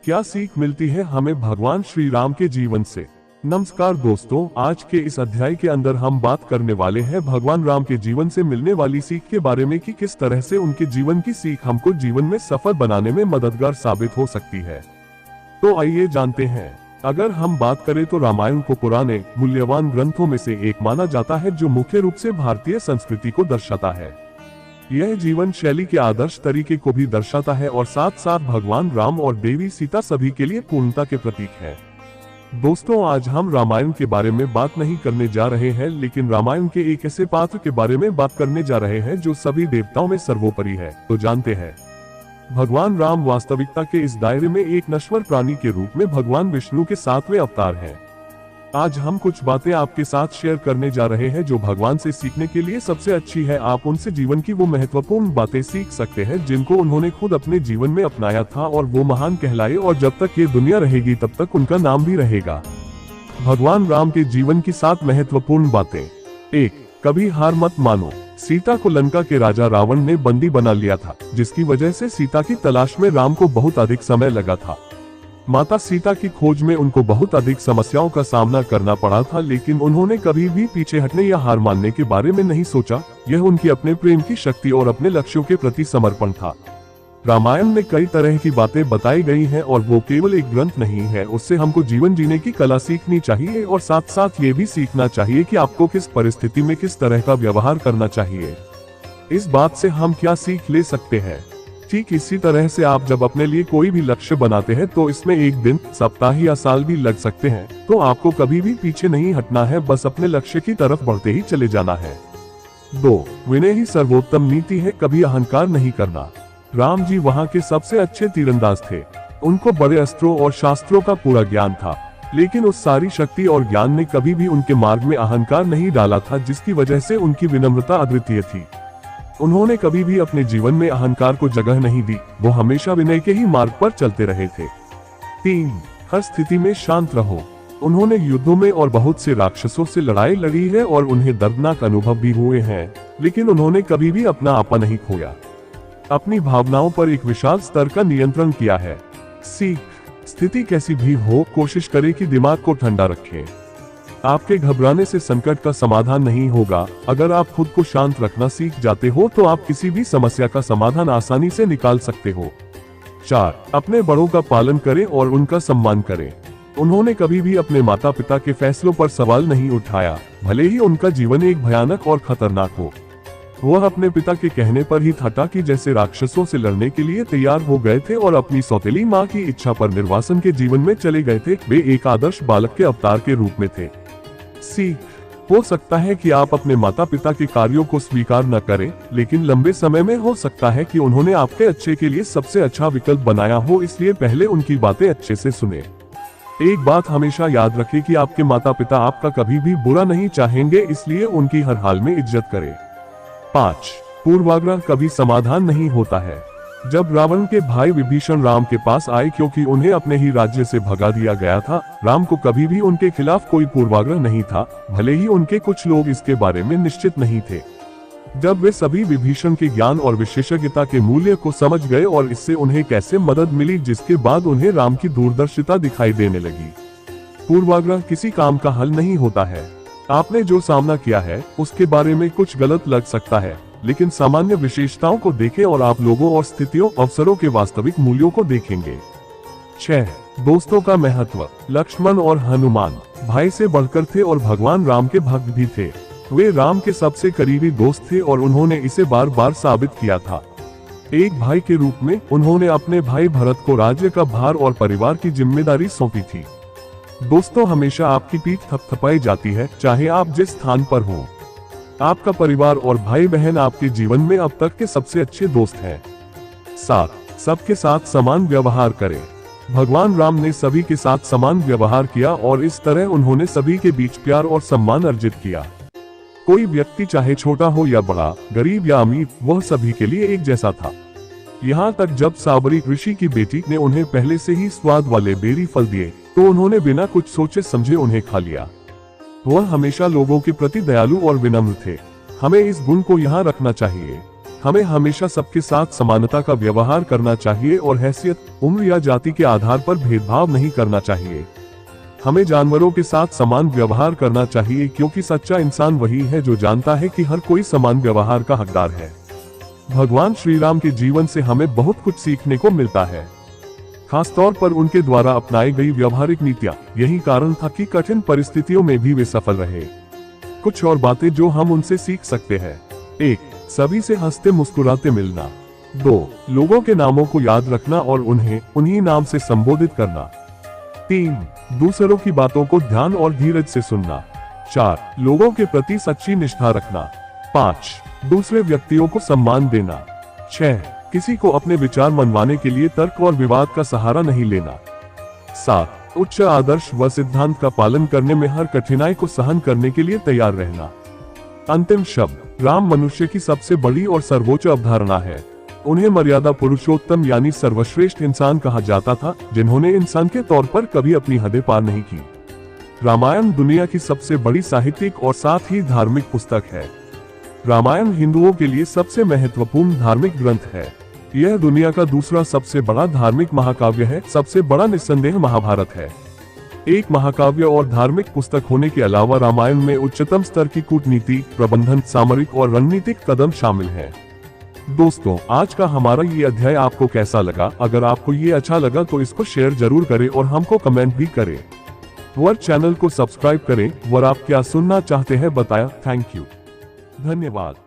क्या सीख मिलती है हमें भगवान श्री राम के जीवन से। नमस्कार दोस्तों, आज के इस अध्याय के अंदर हम बात करने वाले हैं भगवान राम के जीवन से मिलने वाली सीख के बारे में कि किस तरह से उनके जीवन की सीख हमको जीवन में सफल बनाने में मददगार साबित हो सकती है। तो आइए जानते हैं। अगर हम बात करें तो रामायण को पुराने मूल्यवान ग्रंथों में से एक माना जाता है जो मुख्य रूप से भारतीय संस्कृति को दर्शाता है। यह जीवन शैली के आदर्श तरीके को भी दर्शाता है और साथ साथ भगवान राम और देवी सीता सभी के लिए पूर्णता के प्रतीक है। दोस्तों, आज हम रामायण के बारे में बात नहीं करने जा रहे हैं, लेकिन रामायण के एक ऐसे पात्र के बारे में बात करने जा रहे हैं जो सभी देवताओं में सर्वोपरि है। तो जानते हैं, भगवान राम वास्तविकता के इस दायरे में एक नश्वर प्राणी के रूप में भगवान विष्णु के 7वें अवतार हैं। आज हम कुछ बातें आपके साथ शेयर करने जा रहे हैं जो भगवान से सीखने के लिए सबसे अच्छी है। आप उनसे जीवन की वो महत्वपूर्ण बातें सीख सकते हैं जिनको उन्होंने खुद अपने जीवन में अपनाया था और वो महान कहलाए और जब तक ये दुनिया रहेगी तब तक उनका नाम भी रहेगा। भगवान राम के जीवन की 7 महत्वपूर्ण बातें। 1. कभी हार मत मानो। सीता को लंका के राजा रावण ने बंदी बना लिया था, जिसकी वजह से सीता की तलाश में राम को बहुत अधिक समय लगा था। माता सीता की खोज में उनको बहुत अधिक समस्याओं का सामना करना पड़ा था, लेकिन उन्होंने कभी भी पीछे हटने या हार मानने के बारे में नहीं सोचा। यह उनकी अपने प्रेम की शक्ति और अपने लक्ष्यों के प्रति समर्पण था। रामायण में कई तरह की बातें बताई गई हैं और वो केवल एक ग्रंथ नहीं है। उससे हमको जीवन जीने की कला सीखनी चाहिए और साथ साथ ये भी सीखना चाहिए कि आपको किस परिस्थिति में किस तरह का व्यवहार करना चाहिए। इस बात से हम क्या सीख ले सकते हैं? ठीक इसी तरह से आप जब अपने लिए कोई भी लक्ष्य बनाते हैं तो इसमें एक दिन, सप्ताह या साल भी लग सकते हैं, तो आपको कभी भी पीछे नहीं हटना है, बस अपने लक्ष्य की तरफ बढ़ते ही चले जाना है। 2. विनय ही सर्वोत्तम नीति है, कभी अहंकार नहीं करना। राम जी वहाँ के सबसे अच्छे तीरंदाज थे। उनको बड़े अस्त्रों और शास्त्रों का पूरा ज्ञान था, लेकिन उस सारी शक्ति और ज्ञान ने कभी भी उनके मार्ग में अहंकार नहीं डाला था, जिसकी वजह से उनकी विनम्रता अद्वितीय थी। उन्होंने कभी भी अपने जीवन में अहंकार को जगह नहीं दी। वो हमेशा विनय के ही मार्ग पर चलते रहे थे। 3. हर स्थिति में शांत रहो। उन्होंने युद्धों में और बहुत से राक्षसों से लड़ाई लड़ी है और उन्हें दर्दनाक अनुभव भी हुए हैं, लेकिन उन्होंने कभी भी अपना आपा नहीं खोया। अपनी भावनाओं पर एक विशाल स्तर का नियंत्रण किया है। सीख, स्थिति कैसी भी हो, कोशिश करें कि दिमाग को ठंडा रखें। आपके घबराने से संकट का समाधान नहीं होगा। अगर आप खुद को शांत रखना सीख जाते हो तो आप किसी भी समस्या का समाधान आसानी से निकाल सकते हो। 4. अपने बड़ों का पालन करें और उनका सम्मान करें। उन्होंने कभी भी अपने माता पिता के फैसलों पर सवाल नहीं उठाया, भले ही उनका जीवन एक भयानक और खतरनाक हो। वह अपने पिता के कहने पर ही हटा कि जैसे राक्षसों से लड़ने के लिए तैयार हो गए थे और अपनी सौतेली माँ की इच्छा पर निर्वासन के जीवन में चले गए थे। वे एक आदर्श बालक के अवतार के रूप में थे। सीख, हो सकता है कि आप अपने माता पिता के कार्यों को स्वीकार न करें, लेकिन लंबे समय में हो सकता है कि उन्होंने आपके अच्छे के लिए सबसे अच्छा विकल्प बनाया हो, इसलिए पहले उनकी बातें अच्छे से सुने। एक बात हमेशा याद रखें कि आपके माता पिता आपका कभी भी बुरा नहीं चाहेंगे, इसलिए उनकी हर हाल में इज्जत करें। 5. पूर्वाग्रह कभी समाधान नहीं होता है। जब रावण के भाई विभीषण राम के पास आए क्योंकि उन्हें अपने ही राज्य से भगा दिया गया था, राम को कभी भी उनके खिलाफ कोई पूर्वाग्रह नहीं था, भले ही उनके कुछ लोग इसके बारे में निश्चित नहीं थे। जब वे सभी विभीषण के ज्ञान और विशेषज्ञता के मूल्य को समझ गए और इससे उन्हें कैसे मदद मिली, जिसके बाद उन्हें राम की दूरदर्शिता दिखाई देने लगी। पूर्वाग्रह किसी काम का हल नहीं होता है। आपने जो सामना किया है उसके बारे में कुछ गलत लग सकता है, लेकिन सामान्य विशेषताओं को देखें और आप लोगों और स्थितियों, अवसरों के वास्तविक मूल्यों को देखेंगे। 6. दोस्तों का महत्व। लक्ष्मण और हनुमान भाई से बढ़कर थे और भगवान राम के भक्त भी थे। वे राम के सबसे करीबी दोस्त थे और उन्होंने इसे बार बार साबित किया था। एक भाई के रूप में उन्होंने अपने भाई भरत को राज्य का भार और परिवार की जिम्मेदारी सौंपी थी। दोस्तों, हमेशा आपकी पीठ थपथपाई जाती है, चाहे आप जिस स्थान पर हो। आपका परिवार और भाई बहन आपके जीवन में अब तक के सबसे अच्छे दोस्त हैं। 7. सबके साथ समान व्यवहार करें। भगवान राम ने सभी के साथ समान व्यवहार किया और इस तरह उन्होंने सभी के बीच प्यार और सम्मान अर्जित किया। कोई व्यक्ति चाहे छोटा हो या बड़ा, गरीब या अमीर, वह सभी के लिए एक जैसा था। यहाँ तक जब साबरी ऋषि की बेटी ने उन्हें पहले से ही स्वाद वाले बेरी फल दिए तो उन्होंने बिना कुछ सोचे समझे उन्हें खा लिया। वह हमेशा लोगों के प्रति दयालु और विनम्र थे। हमें इस गुण को यहाँ रखना चाहिए। हमें हमेशा सबके साथ समानता का व्यवहार करना चाहिए और हैसियत, उम्र या जाति के आधार पर भेदभाव नहीं करना चाहिए। हमें जानवरों के साथ समान व्यवहार करना चाहिए, क्योंकि सच्चा इंसान वही है जो जानता है कि हर कोई समान व्यवहार का हकदार है। भगवान श्री राम के जीवन से हमें बहुत कुछ सीखने को मिलता है, खासतौर पर उनके द्वारा अपनाई गई व्यवहारिक नीतियां। यही कारण था कि कठिन परिस्थितियों में भी वे सफल रहे। कुछ और बातें जो हम उनसे सीख सकते हैं: 1. सभी से हंसते मुस्कुराते मिलना। 2. लोगों के नामों को याद रखना और उन्हें उन्हीं नाम से संबोधित करना। 3. दूसरों की बातों को ध्यान और धीरज से सुनना। 4. लोगों के प्रति सच्ची निष्ठा रखना। 5. दूसरे व्यक्तियों को सम्मान देना। 6. किसी को अपने विचार मनवाने के लिए तर्क और विवाद का सहारा नहीं लेना। 7. उच्च आदर्श व सिद्धांत का पालन करने में हर कठिनाई को सहन करने के लिए तैयार रहना। अंतिम शब्द: राम मनुष्य की सबसे बड़ी और सर्वोच्च अवधारणा है। उन्हें मर्यादा पुरुषोत्तम यानी सर्वश्रेष्ठ इंसान कहा जाता था, जिन्होंने इंसान के तौर पर कभी अपनी हदें पार नहीं की। रामायण दुनिया की सबसे बड़ी साहित्यिक और साथ ही धार्मिक पुस्तक है। रामायण हिंदुओं के लिए सबसे महत्वपूर्ण धार्मिक ग्रंथ है। यह दुनिया का दूसरा सबसे बड़ा धार्मिक महाकाव्य है। सबसे बड़ा निस्संदेह महाभारत है। एक महाकाव्य और धार्मिक पुस्तक होने के अलावा रामायण में उच्चतम स्तर की कूटनीति, प्रबंधन, सामरिक और रणनीतिक कदम शामिल हैं। दोस्तों, आज का हमारा ये अध्याय आपको कैसा लगा? अगर आपको ये अच्छा लगा तो इसको शेयर जरूर करें और हमको कमेंट भी करें। और चैनल को सब्सक्राइब करें। और आप क्या सुनना चाहते हैं बताया। थैंक यू, धन्यवाद।